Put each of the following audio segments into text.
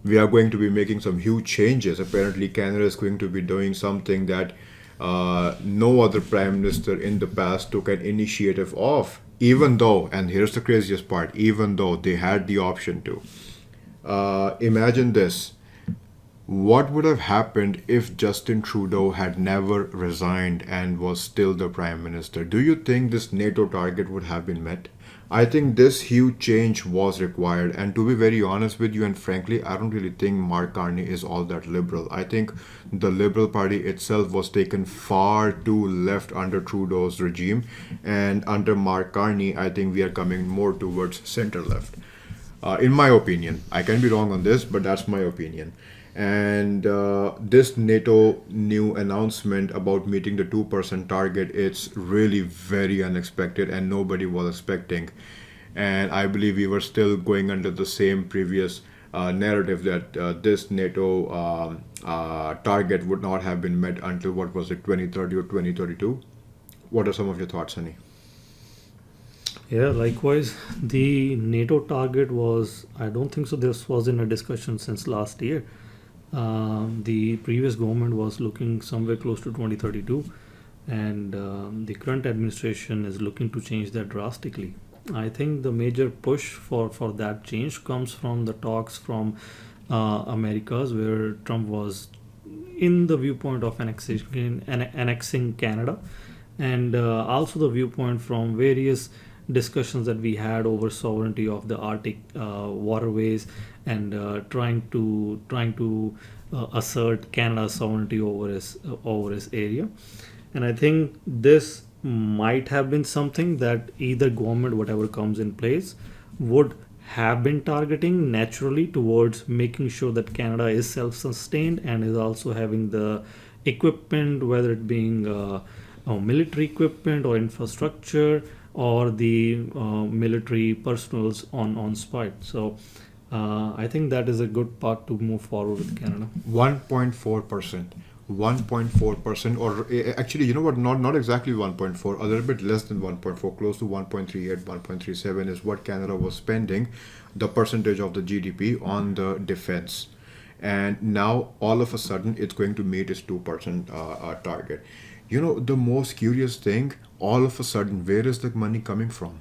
we are going to be making some huge changes. Apparently, Canada is going to be doing something that no other prime minister in the past took an initiative of, even though, and here's the craziest part, even though they had the option to. Imagine this. What would have happened if Justin Trudeau had never resigned and was still the prime minister? Do you think this NATO target would have been met? I think this huge change was required. And to be very honest with you, and frankly, I don't really think Mark Carney is all that liberal. I think the Liberal Party itself was taken far too left under Trudeau's regime. And under Mark Carney, I think we are coming more towards center left. In my opinion, I can be wrong on this, but that's my opinion. And this NATO new announcement about meeting the 2% target, it's really very unexpected and nobody was expecting. And I believe we were still going under the same previous narrative that this NATO target would not have been met until what was it, 2030 or 2032? What are some of your thoughts, Sunny? Yeah, likewise, the NATO target was, I don't think so, this was in a discussion since last year. The previous government was looking somewhere close to 2032, and the current administration is looking to change that drastically. I think the major push for that change comes from the talks from Americas, where Trump was in the viewpoint of annexing Canada, and also the viewpoint from various discussions that we had over sovereignty of the Arctic waterways, and trying to assert Canada's sovereignty over his area. And I think this might have been something that either government, whatever comes in place, would have been targeting naturally towards making sure that Canada is self-sustained and is also having the equipment, whether it being military equipment or infrastructure or the military personals on spot. So I think that is a good part to move forward with Canada. 1.4%. 1.4%, or actually, you know what, not exactly 1.4, a little bit less than 1.4, close to 1.38, 1.37 is what Canada was spending, the percentage of the GDP on the defense. And now all of a sudden it's going to meet its 2% target. You know, the most curious thing, all of a sudden, where is the money coming from?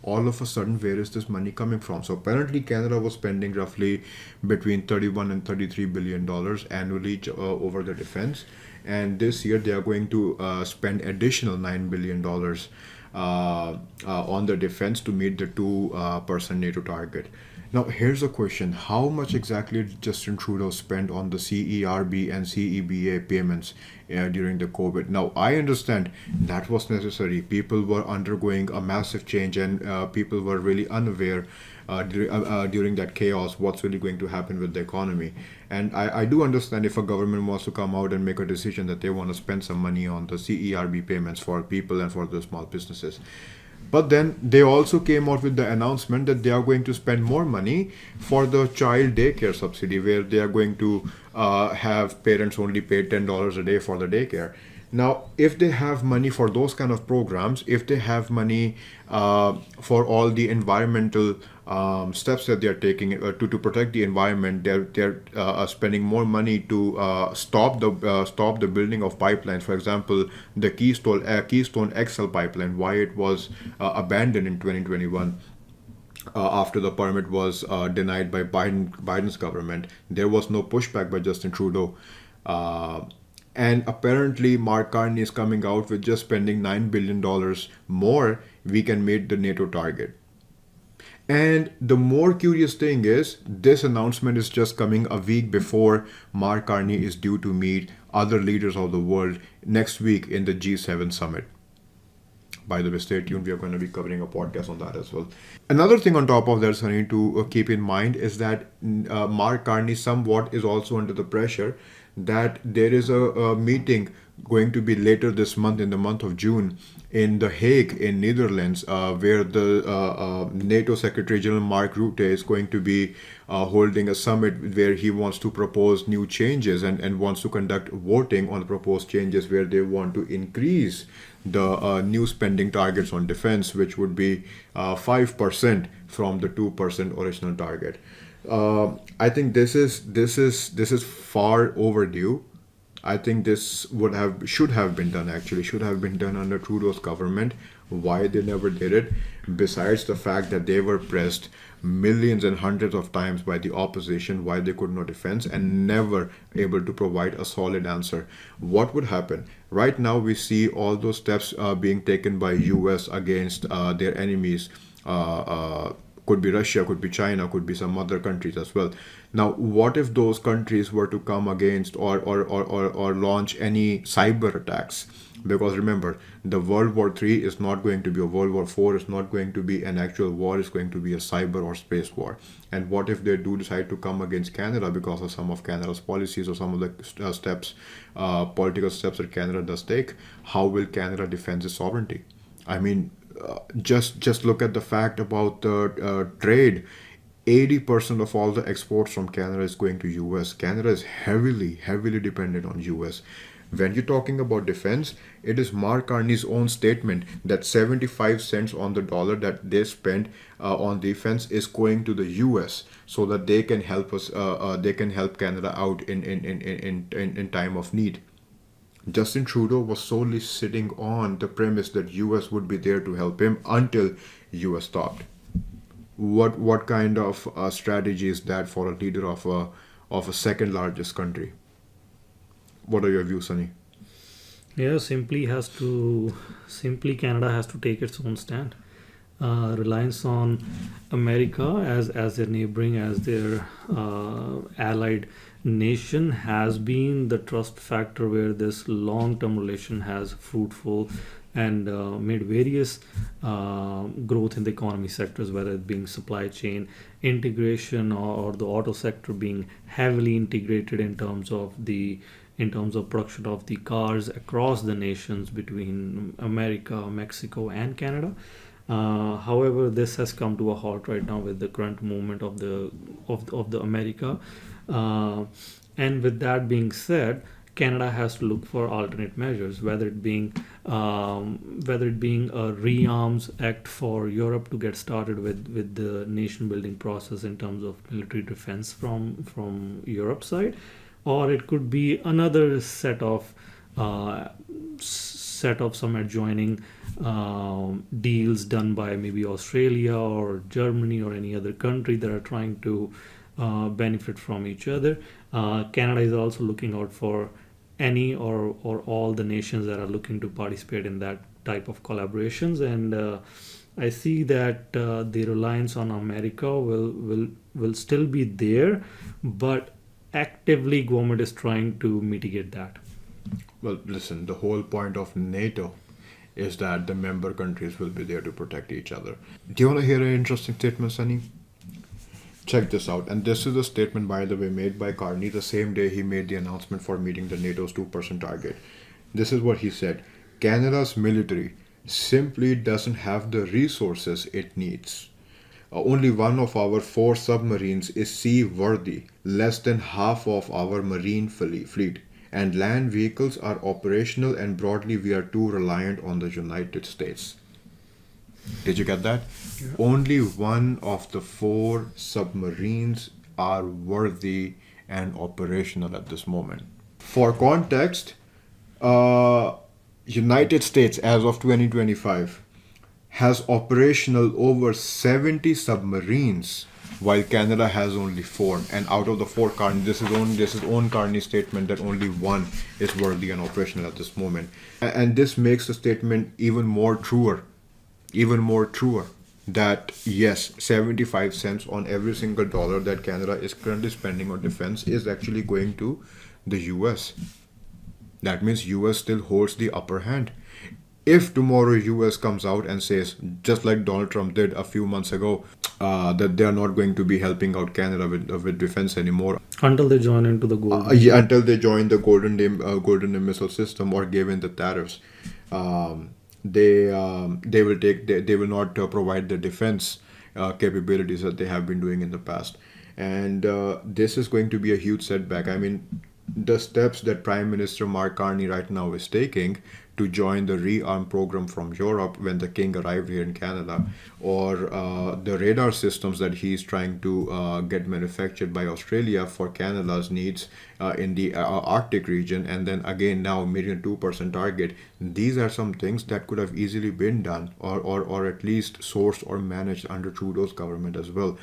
All of a sudden, where is this money coming from? So apparently Canada was spending roughly between 31 and 33 billion dollars annually over the defense, and this year they are going to spend additional 9 billion dollars on the defense to meet the 2% NATO target. Now, here's a question. How much exactly did Justin Trudeau spend on the CERB and CEBA payments during the COVID? Now, I understand that was necessary. People were undergoing a massive change, and people were really unaware during that chaos what's really going to happen with the economy. And I do understand if a government wants to come out and make a decision that they want to spend some money on the CERB payments for people and for the small businesses. But then they also came out with the announcement that they are going to spend more money for the child daycare subsidy, where they are going to have parents only pay $10 a day for the daycare. Now, if they have money for those kind of programs, if they have money for all the environmental steps that they are taking to protect the environment, they're spending more money to stop the building of pipelines. For example, the Keystone XL pipeline, why it was abandoned in 2021. After the permit was denied by Biden's government, there was no pushback by Justin Trudeau. And apparently, Mark Carney is coming out with just spending $9 billion more, we can meet the NATO target. And the more curious thing is, this announcement is just coming a week before Mark Carney is due to meet other leaders of the world next week in the G7 summit. By the way, stay tuned. We are going to be covering a podcast on that as well. Another thing on top of that, Sunny, to keep in mind is that Mark Carney somewhat is also under the pressure that there is a meeting going to be later this month, in the month of June, in The Hague in Netherlands, where the NATO Secretary General Mark Rutte is going to be holding a summit where he wants to propose new changes and wants to conduct voting on the proposed changes, where they want to increase the new spending targets on defense, which would be 5% from the 2% original target. I think this is far overdue. I think this should have been done, actually should have been done under Trudeau's government. Why they never did it, besides the fact that they were pressed millions and hundreds of times by the opposition, why they could not defend and never able to provide a solid answer. What would happen? Right now we see all those steps being taken by US against their enemies. Could be Russia, could be China, could be some other countries as well. Now, what if those countries were to come against or launch any cyber attacks? Because remember, the World War III is not going to be a World War IV, it's not going to be an actual war, it's going to be a cyber or space war. And what if they do decide to come against Canada because of some of Canada's policies or some of the political steps that Canada does take? How will Canada defend its sovereignty? I mean, just look at the fact about the trade. 80% of all the exports from Canada is going to US. Canada is heavily dependent on US. When you're talking about defense, it is Mark Carney's own statement that 75 cents on the dollar that they spend on defense is going to the US so that they can help us. They can help Canada out in time of need. Justin Trudeau was solely sitting on the premise that US would be there to help him until US stopped. What kind of strategy is that for a leader of a second largest country? What are your views, Sunny? Yeah, simply Canada has to take its own stand. Reliance on America as their neighboring, as their allied nation has been the trust factor where this long-term relation has fruitful and made various growth in the economy sectors, whether it being supply chain integration or the auto sector being heavily integrated in terms of production of the cars across the nations between America, Mexico, and Canada. However, this has come to a halt right now with the current movement of the America. And with that being said, Canada has to look for alternate measures, whether it being a rearms act for Europe to get started with the nation building process in terms of military defense from Europe's side, or it could be another set of some adjoining deals done by maybe Australia or Germany or any other country that are trying to benefit from each other. Canada is also looking out for any or all the nations that are looking to participate in that type of collaborations, and I see that the reliance on America will still be there, but actively government is trying to mitigate that. Well, listen, the whole point of NATO is that the member countries will be there to protect each other. Do you want to hear an interesting statement, Sunny? Check this out. And this is a statement, by the way, made by Carney the same day he made the announcement for meeting the NATO's 2% target. This is what he said. Canada's military simply doesn't have the resources it needs. Only one of our 4 submarines is seaworthy, less than half of our marine fleet, and land vehicles are operational, and broadly we are too reliant on the United States. Did you get that? Yeah. Only one of the 4 submarines are worthy and operational at this moment. For context, United States as of 2025 has operational over 70 submarines, while Canada has only 4. And out of the 4, Carney, this is own Carney's statement that only 1 is worthy and operational at this moment. And this makes the statement even more truer that yes, 75 cents on every single dollar that Canada is currently spending on defense is actually going to the US. That means US still holds the upper hand. If tomorrow US comes out and says, just like Donald Trump did a few months ago, that they are not going to be helping out Canada with defense anymore Until they join into the gold. until they join the Golden Dome missile system or give in the tariffs, they will not provide the defense capabilities that they have been doing in the past, and this is going to be a huge setback. I mean, the steps that Prime Minister Mark Carney right now is taking to join the rearm program from Europe when the king arrived here in Canada, or the radar systems that he's trying to get manufactured by Australia for Canada's needs in the Arctic region, and then again now meeting 2% target. These are some things that could have easily been done, or at least sourced or managed under Trudeau's government as well.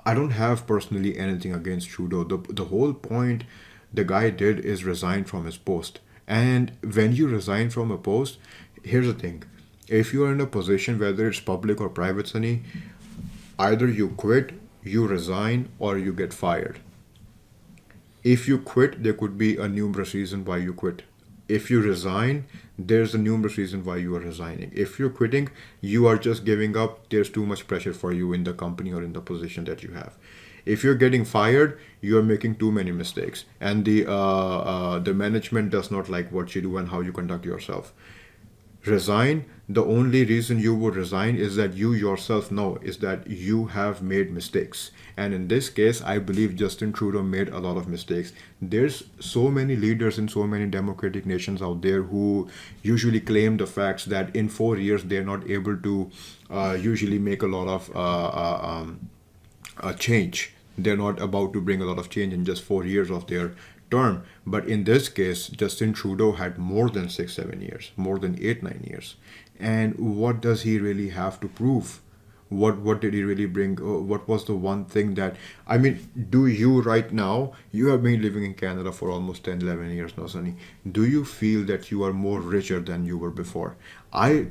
I don't have personally anything against Trudeau. The whole point the guy did is resign from his post. And when you resign from a post, here's the thing. If you are in a position, whether it's public or private, Sunny, either you quit, you resign, or you get fired. If you quit, there could be a numerous reason why you quit. If you resign, there's a numerous reason why you are resigning. If you're quitting, you are just giving up. There's too much pressure for you in the company or in the position that you have. If you're getting fired, you're making too many mistakes, and the management does not like what you do and how you conduct yourself. Resign. The only reason you would resign is that you yourself know is that you have made mistakes, and in this case I believe Justin Trudeau made a lot of mistakes. There's so many leaders in so many democratic nations out there who usually claim the facts that in 4 years they're not able to usually make a lot of change. They're not about to bring a lot of change in just 4 years of their term. But in this case, Justin Trudeau had more than 6-7 years, more than 8-9 years. And what does he really have to prove? What did he really bring? What was the one thing that, I mean, do you right now, you have been living in Canada for almost 10-11 years now, Sunny. Do you feel that you are more richer than you were before? I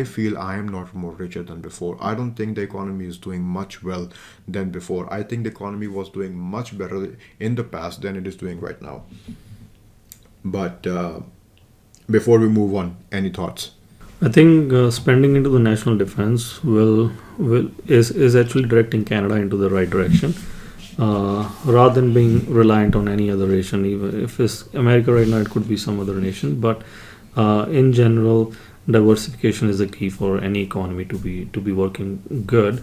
feel I am not more richer than before. I don't think the economy is doing much well than before. I think the economy was doing much better in the past than it is doing right now. But before we move on, any thoughts? I think spending into the national defense is actually directing Canada into the right direction, rather than being reliant on any other nation. Even if it's America right now, it could be some other nation. But in general, diversification is the key for any economy to be working good.